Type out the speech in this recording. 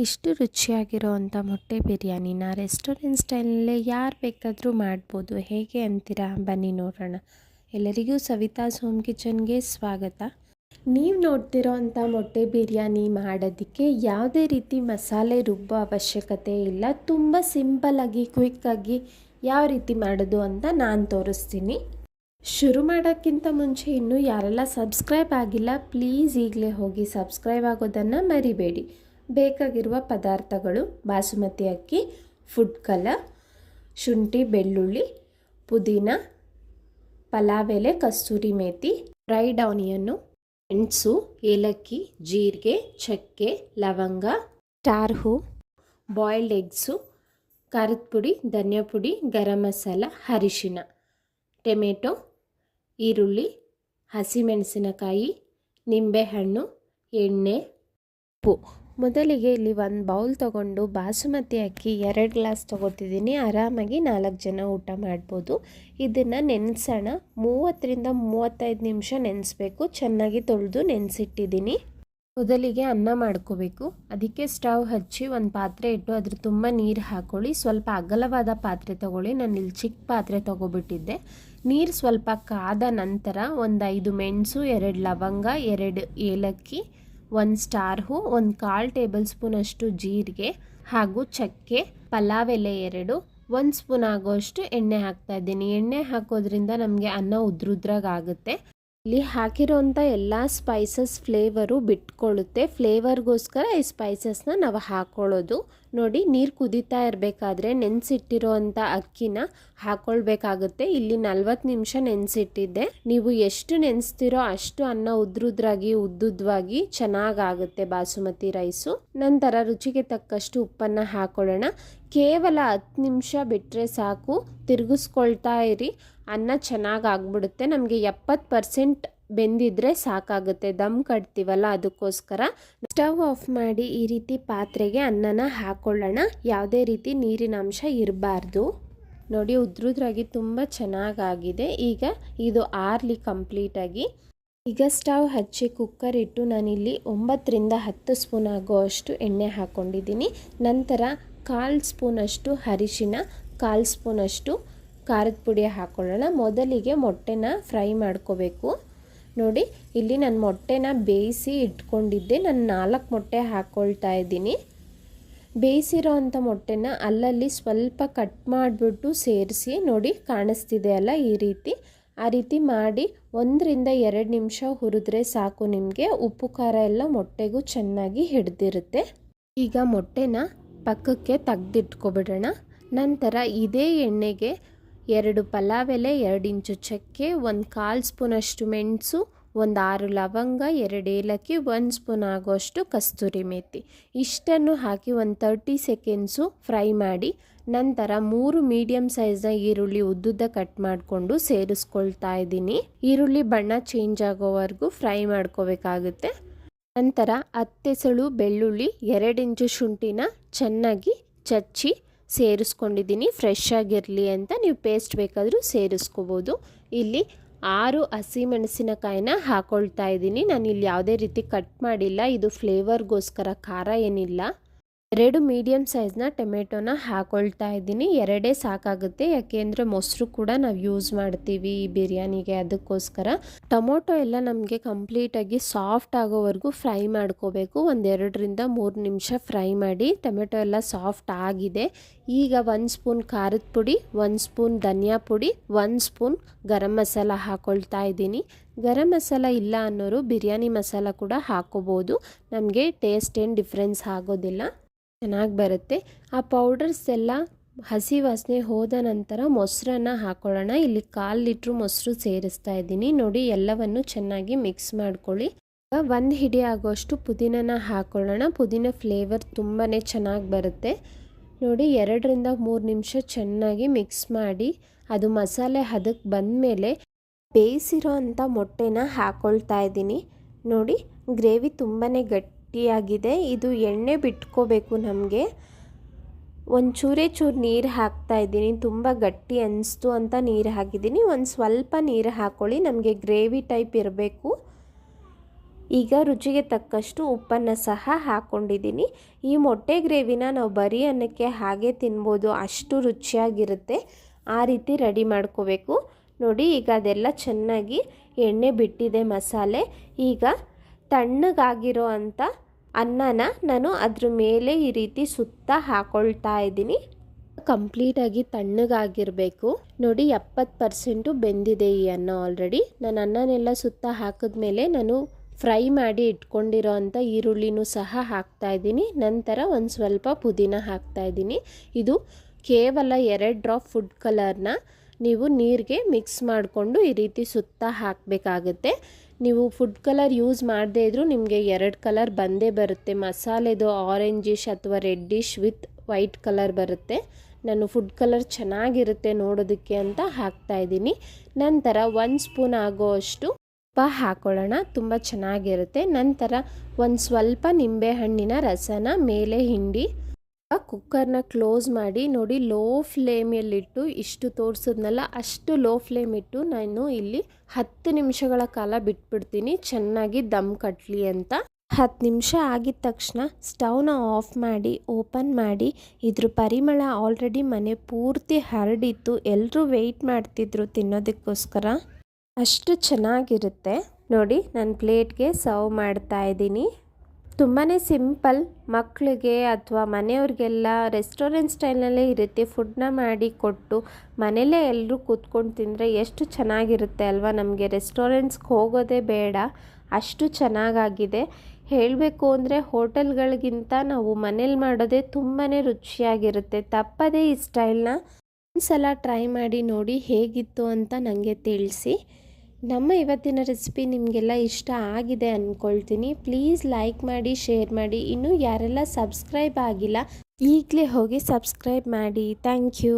ಇಷ್ಟು ರುಚಿಯಾಗಿರೋವಂಥ ಮೊಟ್ಟೆ ಬಿರಿಯಾನಿನ ರೆಸ್ಟೋರೆಂಟ್ ಸ್ಟೈಲಲ್ಲೇ ಯಾರು ಬೇಕಾದರೂ ಮಾಡ್ಬೋದು. ಹೇಗೆ ಅಂತೀರಾ? ಬನ್ನಿ ನೋಡೋಣ. ಎಲ್ಲರಿಗೂ ಸವಿತಾಸ್ ಹೋಮ್ ಕಿಚನ್ಗೆ ಸ್ವಾಗತ. ನೀವು ನೋಡ್ತಿರೋ ಅಂಥ ಮೊಟ್ಟೆ ಬಿರಿಯಾನಿ ಮಾಡೋದಕ್ಕೆ ಯಾವುದೇ ರೀತಿ ಮಸಾಲೆ ರುಬ್ಬೋ ಅವಶ್ಯಕತೆ ಇಲ್ಲ. ತುಂಬ ಸಿಂಪಲ್ಲಾಗಿ ಕ್ವಿಕ್ಕಾಗಿ ಯಾವ ರೀತಿ ಮಾಡೋದು ಅಂತ ನಾನು ತೋರಿಸ್ತೀನಿ. ಶುರು ಮಾಡೋಕ್ಕಿಂತ ಮುಂಚೆ ಇನ್ನೂ ಯಾರೆಲ್ಲ ಸಬ್ಸ್ಕ್ರೈಬ್ ಆಗಿಲ್ಲ ಪ್ಲೀಸ್ ಈಗಲೇ ಹೋಗಿ ಸಬ್ಸ್ಕ್ರೈಬ್ ಆಗೋದನ್ನು ಮರಿಬೇಡಿ. ಬೇಕಾಗಿರುವ ಪದಾರ್ಥಗಳು: ಬಾಸುಮತಿ ಅಕ್ಕಿ, ಫುಡ್ ಕಲರ್, ಶುಂಠಿ ಬೆಳ್ಳುಳ್ಳಿ, ಪುದೀನ, ಪಲಾವ್ ಎಲೆ, ಕಸ್ತೂರಿ ಮೇಥಿ, ಫ್ರೈಡ್ ಆನಿಯನ್ನು, ಮೆಣಸು, ಏಲಕ್ಕಿ, ಜೀರಿಗೆ, ಚಕ್ಕೆ, ಲವಂಗ, ಸ್ಟಾರ್ ಹೂ, ಬಾಯ್ಲ್ಡ್ ಎಗ್ಸು, ಖಾರದ ಪುಡಿ, ಧನಿಯಾ ಪುಡಿ, ಗರಂ ಮಸಾಲ, ಅರಿಶಿನ, ಟೊಮೆಟೊ, ಈರುಳ್ಳಿ, ಹಸಿಮೆಣಸಿನಕಾಯಿ, ನಿಂಬೆಹಣ್ಣು, ಎಣ್ಣೆ, ಉಪ್ಪು. ಮೊದಲಿಗೆ ಇಲ್ಲಿ ಒಂದು ಬೌಲ್ ತೊಗೊಂಡು ಬಾಸುಮತಿ ಅಕ್ಕಿ 2 ಗ್ಲಾಸ್ ತೊಗೋತಿದ್ದೀನಿ. ಆರಾಮಾಗಿ 4 ಜನ ಊಟ ಮಾಡ್ಬೋದು. ಇದನ್ನು ನೆನೆಸೋಣ. 30ರಿಂದ 35 ನಿಮಿಷ ನೆನೆಸ್ಬೇಕು. ಚೆನ್ನಾಗಿ ತೊಳೆದು ನೆನೆಸಿಟ್ಟಿದ್ದೀನಿ. ಮೊದಲಿಗೆ ಅನ್ನ ಮಾಡ್ಕೋಬೇಕು. ಅದಕ್ಕೆ ಸ್ಟವ್ ಹಚ್ಚಿ ಒಂದು ಪಾತ್ರೆ ಇಟ್ಟು ಅದ್ರ ತುಂಬ ನೀರು ಹಾಕ್ಕೊಳ್ಳಿ. ಸ್ವಲ್ಪ ಅಗಲವಾದ ಪಾತ್ರೆ ತೊಗೊಳ್ಳಿ. ನಾನು ಇಲ್ಲಿ ಚಿಕ್ಕ ಪಾತ್ರೆ ತೊಗೊಬಿಟ್ಟಿದ್ದೆ. ನೀರು ಸ್ವಲ್ಪ ಕಾದ ನಂತರ ಒಂದು 5 ಮೆಣಸು, 2 ಲವಂಗ, 2 ಏಲಕ್ಕಿ, 1 ಸ್ಟಾರ್ ಹೂ, 1 ಕಾಲು ಟೇಬಲ್ ಸ್ಪೂನ್ ಅಷ್ಟು ಜೀರಿಗೆ ಹಾಗೂ ಚಕ್ಕೆ, ಪಲಾವ್ ಎಲೆ 2, 1 ಸ್ಪೂನ್ ಆಗೋಷ್ಟು ಎಣ್ಣೆ ಹಾಕ್ತಾ ಇದ್ದೀನಿ. ಎಣ್ಣೆ ಹಾಕೋದ್ರಿಂದ ನಮಗೆ ಅನ್ನ ಉದ್ರುದ್ರಾಗುತ್ತೆ. ಇಲ್ಲಿ ಹಾಕಿರೋಂಥ ಎಲ್ಲ ಸ್ಪೈಸಸ್ ಫ್ಲೇವರು ಬಿಟ್ಕೊಳ್ಳುತ್ತೆ. ಫ್ಲೇವರ್ಗೋಸ್ಕರ ಈ ಸ್ಪೈಸಸ್ನ ನಾವು ಹಾಕ್ಕೊಳ್ಳೋದು. ನೋಡಿ, ನೀರು ಕುದೀತಾ ಇರಬೇಕಾದ್ರೆ ನೆನೆಸಿಟ್ಟಿರೋವಂಥ ಅಕ್ಕಿನ ಹಾಕ್ಕೊಳ್ಬೇಕಾಗುತ್ತೆ. ಇಲ್ಲಿ 40 ನಿಮಿಷ ನೆನೆಸಿಟ್ಟಿದ್ದೆ. ನೀವು ಎಷ್ಟು ನೆನೆಸ್ತಿರೋ ಅಷ್ಟು ಅನ್ನ ಉದ್ರುದ್ರಾಗಿ ಉದ್ದುದ್ವಾಗಿ ಚೆನ್ನಾಗಾಗುತ್ತೆ ಬಾಸುಮತಿ ರೈಸು. ನಂತರ ರುಚಿಗೆ ತಕ್ಕಷ್ಟು ಉಪ್ಪನ್ನು ಹಾಕ್ಕೊಳ್ಳೋಣ. ಕೇವಲ 10 ನಿಮಿಷ ಬಿಟ್ಟರೆ ಸಾಕು. ತಿರುಗಿಸ್ಕೊಳ್ತಾ ಇರಿ. ಅನ್ನ ಚೆನ್ನಾಗಿ ಆಗ್ಬಿಡುತ್ತೆ. ನಮಗೆ 70% ಬೆಂದಿದ್ರೆ ಸಾಕಾಗುತ್ತೆ. ದಮ್ ಕಟ್ತೀವಲ್ಲ, ಅದಕ್ಕೋಸ್ಕರ. ಸ್ಟವ್ ಆಫ್ ಮಾಡಿ ಈ ರೀತಿ ಪಾತ್ರೆಗೆ ಅನ್ನನ ಹಾಕ್ಕೊಳ್ಳೋಣ. ಯಾವುದೇ ರೀತಿ ನೀರಿನ ಅಂಶ ಇರಬಾರ್ದು. ನೋಡಿ, ಉದ್ರುದ್ರಾಗಿ ತುಂಬ ಚೆನ್ನಾಗಾಗಿದೆ. ಈಗ ಇದು ಆರ್ಲಿ ಕಂಪ್ಲೀಟಾಗಿ. ಈಗ ಸ್ಟವ್ ಹಚ್ಚಿ ಕುಕ್ಕರ್ ಇಟ್ಟು ನಾನಿಲ್ಲಿ 9ರಿಂದ 10 ಸ್ಪೂನ್ ಆಗೋಷ್ಟು ಎಣ್ಣೆ ಹಾಕ್ಕೊಂಡಿದ್ದೀನಿ. ನಂತರ 1/4 ಸ್ಪೂನಷ್ಟು ಅರಿಶಿನ, 1/4 ಸ್ಪೂನಷ್ಟು ಖಾರದ ಪುಡಿ ಹಾಕ್ಕೊಳ್ಳೋಣ. ಮೊದಲಿಗೆ ಮೊಟ್ಟೆನ ಫ್ರೈ ಮಾಡ್ಕೋಬೇಕು. ನೋಡಿ, ಇಲ್ಲಿ ನಾನು ಮೊಟ್ಟೆನ ಬೇಯಿಸಿ ಇಟ್ಕೊಂಡಿದ್ದೆ. ನಾನು 4 ಮೊಟ್ಟೆ ಹಾಕ್ಕೊಳ್ತಾ ಇದ್ದೀನಿ. ಬೇಯಿಸಿರೋ ಅಂಥ ಮೊಟ್ಟೆನ ಅಲ್ಲಲ್ಲಿ ಸ್ವಲ್ಪ ಕಟ್ ಮಾಡಿಬಿಟ್ಟು ಸೇರಿಸಿ. ನೋಡಿ, ಕಾಣಿಸ್ತಿದೆ ಅಲ್ಲ, ಈ ರೀತಿ. ಆ ರೀತಿ ಮಾಡಿ 1ರಿಂದ 2 ನಿಮಿಷ ಹುರಿದ್ರೆ ಸಾಕು. ನಿಮಗೆ ಉಪ್ಪು ಖಾರ ಎಲ್ಲ ಮೊಟ್ಟೆಗೂ ಚೆನ್ನಾಗಿ ಹಿಡಿದಿರುತ್ತೆ. ಈಗ ಮೊಟ್ಟೆನ ಪಕ್ಕಕ್ಕೆ ತೆಗೆದಿಟ್ಕೊಬಿಡೋಣ. ನಂತರ ಇದೇ ಎಣ್ಣೆಗೆ 2 ಪಲಾವ್ ಎಲೆ, 2 ಇಂಚು ಚಕ್ಕೆ, 1/4 ಸ್ಪೂನಷ್ಟು ಮೆಣಸು, 6 ಲವಂಗ, 2 ಏಲಕ್ಕಿ, 1 ಸ್ಪೂನ್ ಆಗೋಷ್ಟು ಕಸ್ತೂರಿ ಮೇಥಿ ಇಷ್ಟನ್ನು ಹಾಕಿ 30 ಸೆಕೆಂಡ್ಸು ಫ್ರೈ ಮಾಡಿ. ನಂತರ 3 ಮೀಡಿಯಮ್ ಸೈಜ್ನ ಈರುಳ್ಳಿ ಉದ್ದುದ್ದ ಕಟ್ ಮಾಡಿಕೊಂಡು ಸೇರಿಸ್ಕೊಳ್ತಾ ಇದ್ದೀನಿ. ಈರುಳ್ಳಿ ಬಣ್ಣ ಚೇಂಜ್ ಆಗೋವರೆಗೂ ಫ್ರೈ ಮಾಡ್ಕೋಬೇಕಾಗುತ್ತೆ. ನಂತರ 10 ಎಸಳು ಬೆಳ್ಳುಳ್ಳಿ, 2 ಇಂಚು ಶುಂಠಿನ ಚೆನ್ನಾಗಿ ಚಚ್ಚಿ ಸೇರಿಸ್ಕೊಂಡಿದ್ದೀನಿ. ಫ್ರೆಶ್ ಆಗಿರಲಿ ಅಂತ. ನೀವು ಪೇಸ್ಟ್ ಬೇಕಾದರೂ ಸೇರಿಸ್ಕೋಬೋದು. ಇಲ್ಲಿ 6 ಹಸಿಮೆಣಸಿನಕಾಯಿನ ಹಾಕ್ಕೊಳ್ತಾ ಇದ್ದೀನಿ. ನಾನು ಇಲ್ಲಿ ಯಾವುದೇ ರೀತಿ ಕಟ್ ಮಾಡಿಲ್ಲ. ಇದು ಫ್ಲೇವರ್ಗೋಸ್ಕರ, ಖಾರ ಏನಿಲ್ಲ. 2 ಮೀಡಿಯಮ್ ಸೈಜ್ನ ಟೊಮೆಟೊನ ಹಾಕ್ಕೊಳ್ತಾ ಇದ್ದೀನಿ. 2 ಸಾಕಾಗುತ್ತೆ. ಯಾಕೆಂದರೆ ಮೊಸರು ಕೂಡ ನಾವು ಯೂಸ್ ಮಾಡ್ತೀವಿ ಈ ಬಿರಿಯಾನಿಗೆ, ಅದಕ್ಕೋಸ್ಕರ. ಟೊಮೊಟೊ ಎಲ್ಲ ನಮಗೆ ಕಂಪ್ಲೀಟಾಗಿ ಸಾಫ್ಟ್ ಆಗೋವರೆಗೂ ಫ್ರೈ ಮಾಡ್ಕೋಬೇಕು. 2ರಿಂದ 3 ನಿಮಿಷ ಫ್ರೈ ಮಾಡಿ. ಟೊಮೆಟೊ ಎಲ್ಲ ಸಾಫ್ಟ್ ಆಗಿದೆ. ಈಗ 1 ಸ್ಪೂನ್ ಖಾರದ ಪುಡಿ, 1 ಸ್ಪೂನ್ ಧನಿಯಾ ಪುಡಿ, 1 ಸ್ಪೂನ್ ಗರಂ ಮಸಾಲ ಹಾಕ್ಕೊಳ್ತಾ ಇದ್ದೀನಿ. ಗರಂ ಮಸಾಲ ಇಲ್ಲ ಅನ್ನೋರು ಬಿರಿಯಾನಿ ಮಸಾಲ ಕೂಡ ಹಾಕ್ಕೋಬೋದು. ನಮಗೆ ಟೇಸ್ಟ್ ಏನು ಡಿಫ್ರೆನ್ಸ್ ಆಗೋದಿಲ್ಲ, ಚೆನ್ನಾಗಿ ಬರುತ್ತೆ. ಆ ಪೌಡರ್ಸ್ ಎಲ್ಲ ಹಸಿ ವಾಸನೆ ಹೋದ ನಂತರ ಮೊಸರನ್ನು ಹಾಕ್ಕೊಳ್ಳೋಣ. ಇಲ್ಲಿ 1/4 ಲೀಟ್ರ್ ಮೊಸರು ಸೇರಿಸ್ತಾ ಇದ್ದೀನಿ. ನೋಡಿ, ಎಲ್ಲವನ್ನು ಚೆನ್ನಾಗಿ ಮಿಕ್ಸ್ ಮಾಡ್ಕೊಳ್ಳಿ. 1 ಹಿಡಿ ಆಗೋಷ್ಟು ಪುದೀನನ ಹಾಕ್ಕೊಳ್ಳೋಣ. ಪುದೀನ ಫ್ಲೇವರ್ ತುಂಬಾ ಚೆನ್ನಾಗಿ ಬರುತ್ತೆ. ನೋಡಿ, 2ರಿಂದ 3 ನಿಮಿಷ ಚೆನ್ನಾಗಿ ಮಿಕ್ಸ್ ಮಾಡಿ. ಅದು ಮಸಾಲೆ ಹದಕ್ಕೆ ಬಂದಮೇಲೆ ಬೇಯಿಸಿರೋ ಅಂಥ ಮೊಟ್ಟೆನ ಹಾಕ್ಕೊಳ್ತಾ ಇದ್ದೀನಿ. ನೋಡಿ, ಗ್ರೇವಿ ತುಂಬಾ ಗಟ್ಟಿಯಾಗಿದೆ. ಇದು ಎಣ್ಣೆ ಬಿಟ್ಕೋಬೇಕು ನಮಗೆ. ಒಂಚೂರು ನೀರು ಹಾಕ್ತಾ ಇದ್ದೀನಿ. ತುಂಬ ಗಟ್ಟಿ ಅನಿಸ್ತು ಅಂತ ನೀರು ಹಾಕಿದ್ದೀನಿ. ಒಂದು ಸ್ವಲ್ಪ ನೀರು ಹಾಕ್ಕೊಳ್ಳಿ. ನಮಗೆ ಗ್ರೇವಿ ಟೈಪ್ ಇರಬೇಕು. ಈಗ ರುಚಿಗೆ ತಕ್ಕಷ್ಟು ಉಪ್ಪನ್ನು ಸಹ ಹಾಕ್ಕೊಂಡಿದ್ದೀನಿ. ಈ ಮೊಟ್ಟೆ ಗ್ರೇವಿನ ನಾವು ಬರೀ ಅನ್ನಕ್ಕೆ ಹಾಗೆ ತಿನ್ಬೋದು, ಅಷ್ಟು ರುಚಿಯಾಗಿರುತ್ತೆ. ಆ ರೀತಿ ರೆಡಿ ಮಾಡ್ಕೋಬೇಕು. ನೋಡಿ ಈಗ ಅದೆಲ್ಲ ಚೆನ್ನಾಗಿ ಎಣ್ಣೆ ಬಿಟ್ಟಿದೆ ಮಸಾಲೆ. ಈಗ ತಣ್ಣಗಾಗಿರೋ ಅಂಥ ಅನ್ನನ ನಾನು ಅದ್ರ ಮೇಲೆ ಈ ರೀತಿ ಸುತ್ತ ಹಾಕೊಳ್ತಾ ಇದ್ದೀನಿ. ಕಂಪ್ಲೀಟಾಗಿ ತಣ್ಣಗಾಗಿರಬೇಕು. ನೋಡಿ 70% ಬೆಂದಿದೆ ಈ ಅನ್ನ ಆಲ್ರೆಡಿ. ನಾನು ಅನ್ನನೆಲ್ಲ ಸುತ್ತ ಹಾಕಿದ್ಮೇಲೆ ನಾನು ಫ್ರೈ ಮಾಡಿ ಇಟ್ಕೊಂಡಿರೋ ಅಂಥ ಈರುಳ್ಳಿನೂ ಸಹ ಹಾಕ್ತಾ ಇದ್ದೀನಿ. ನಂತರ ಒಂದು ಸ್ವಲ್ಪ ಪುದೀನ ಹಾಕ್ತಾ ಇದ್ದೀನಿ. ಇದು ಕೇವಲ 2 ಡ್ರಾಪ್ ಫುಡ್ ಕಲರ್ನ ನೀವು ನೀರಿಗೆ ಮಿಕ್ಸ್ ಮಾಡಿಕೊಂಡು ಈ ರೀತಿ ಸುತ್ತ ಹಾಕಬೇಕಾಗುತ್ತೆ. ನೀವು ಫುಡ್ ಕಲರ್ ಯೂಸ್ ಮಾಡದೇ ಇದ್ದರೂ ನಿಮಗೆ 2 ಕಲರ್ ಬಂದೇ ಬರುತ್ತೆ. ಮಸಾಲೆದು ಆರೆಂಜಿಶ್ ಅಥವಾ ರೆಡ್ಡಿಶ್ ವಿತ್ ವೈಟ್ ಕಲರ್ ಬರುತ್ತೆ. ನಾನು ಫುಡ್ ಕಲರ್ ಚೆನ್ನಾಗಿರುತ್ತೆ ನೋಡೋದಕ್ಕೆ ಅಂತ ಹಾಕ್ತಾ ಇದ್ದೀನಿ. ನಂತರ 1 ಸ್ಪೂನ್ ಆಗೋಷ್ಟು ಉಪ್ಪು ಹಾಕೊಳ್ಳೋಣ, ತುಂಬ ಚೆನ್ನಾಗಿರುತ್ತೆ. ನಂತರ ಒಂದು ಸ್ವಲ್ಪ ನಿಂಬೆಹಣ್ಣಿನ ರಸನ ಮೇಲೆ ಹಿಂಡಿ ಕುಕ್ಕರ್ನ ಕ್ಲೋಸ್ ಮಾಡಿ. ನೋಡಿ ಲೋ ಫ್ಲೇಮಲ್ಲಿಟ್ಟು, ಇಷ್ಟು ತೋರಿಸಿದ್ನಲ್ಲ ಅಷ್ಟು ಲೋ ಫ್ಲೇಮ್ ಇಟ್ಟು ನಾನು ಇಲ್ಲಿ 10 ನಿಮಿಷಗಳ ಕಾಲ ಬಿಟ್ಬಿಡ್ತೀನಿ ಚೆನ್ನಾಗಿ ದಮ್ ಕಟ್ಟಲಿ ಅಂತ. 10 ನಿಮಿಷ ಆಗಿದ ತಕ್ಷಣ ಸ್ಟವ್ನ ಆಫ್ ಮಾಡಿ ಓಪನ್ ಮಾಡಿ. ಇದ್ರ ಪರಿಮಳ ಆಲ್ರೆಡಿ ಮನೆ ಪೂರ್ತಿ ಹರಡಿತ್ತು. ಎಲ್ಲರೂ ವೆಯ್ಟ್ ಮಾಡ್ತಿದ್ರು ತಿನ್ನೋದಕ್ಕೋಸ್ಕರ, ಅಷ್ಟು ಚೆನ್ನಾಗಿರುತ್ತೆ. ನೋಡಿ ನಾನು ಪ್ಲೇಟ್ಗೆ ಸರ್ವ್ ಮಾಡ್ತಾ ಇದ್ದೀನಿ. ತುಂಬಾ ಸಿಂಪಲ್, ಮಕ್ಕಳಿಗೆ ಅಥವಾ ಮನೆಯವ್ರಿಗೆಲ್ಲ ರೆಸ್ಟೋರೆಂಟ್ ಸ್ಟೈಲ್ನಲ್ಲೇ ಇರುತ್ತೆ. ಫುಡ್ನ ಮಾಡಿ ಕೊಟ್ಟು ಮನೇಲೇ ಎಲ್ಲರೂ ಕೂತ್ಕೊಂಡು ತಿಂದರೆ ಎಷ್ಟು ಚೆನ್ನಾಗಿರುತ್ತೆ ಅಲ್ವಾ. ನಮಗೆ ರೆಸ್ಟೋರೆಂಟ್ಸ್ಗೆ ಹೋಗೋದೇ ಬೇಡ, ಅಷ್ಟು ಚೆನ್ನಾಗಾಗಿದೆ. ಹೇಳಬೇಕು ಅಂದರೆ ಹೋಟೆಲ್ಗಳಿಗಿಂತ ನಾವು ಮನೇಲಿ ಮಾಡೋದೇ ತುಂಬಾ ರುಚಿಯಾಗಿರುತ್ತೆ. ತಪ್ಪದೇ ಈ ಸ್ಟೈಲ್ನ ಒಂದ್ಸಲ ಟ್ರೈ ಮಾಡಿ ನೋಡಿ ಹೇಗಿತ್ತು ಅಂತ ನನಗೆ ತಿಳಿಸಿ. ನಮ್ಮ ಇವತ್ತಿನ ರೆಸಿಪಿ ನಿಮಗೆಲ್ಲ ಇಷ್ಟ ಆಗಿದೆ ಅಂದ್ಕೊಳ್ತೀನಿ. ಪ್ಲೀಸ್ ಲೈಕ್ ಮಾಡಿ, ಶೇರ್ ಮಾಡಿ. ಇನ್ನೂ ಯಾರೆಲ್ಲ ಸಬ್ಸ್ಕ್ರೈಬ್ ಆಗಿಲ್ಲ ಈಗಲೇ ಹೋಗಿ ಸಬ್ಸ್ಕ್ರೈಬ್ ಮಾಡಿ. Thank you.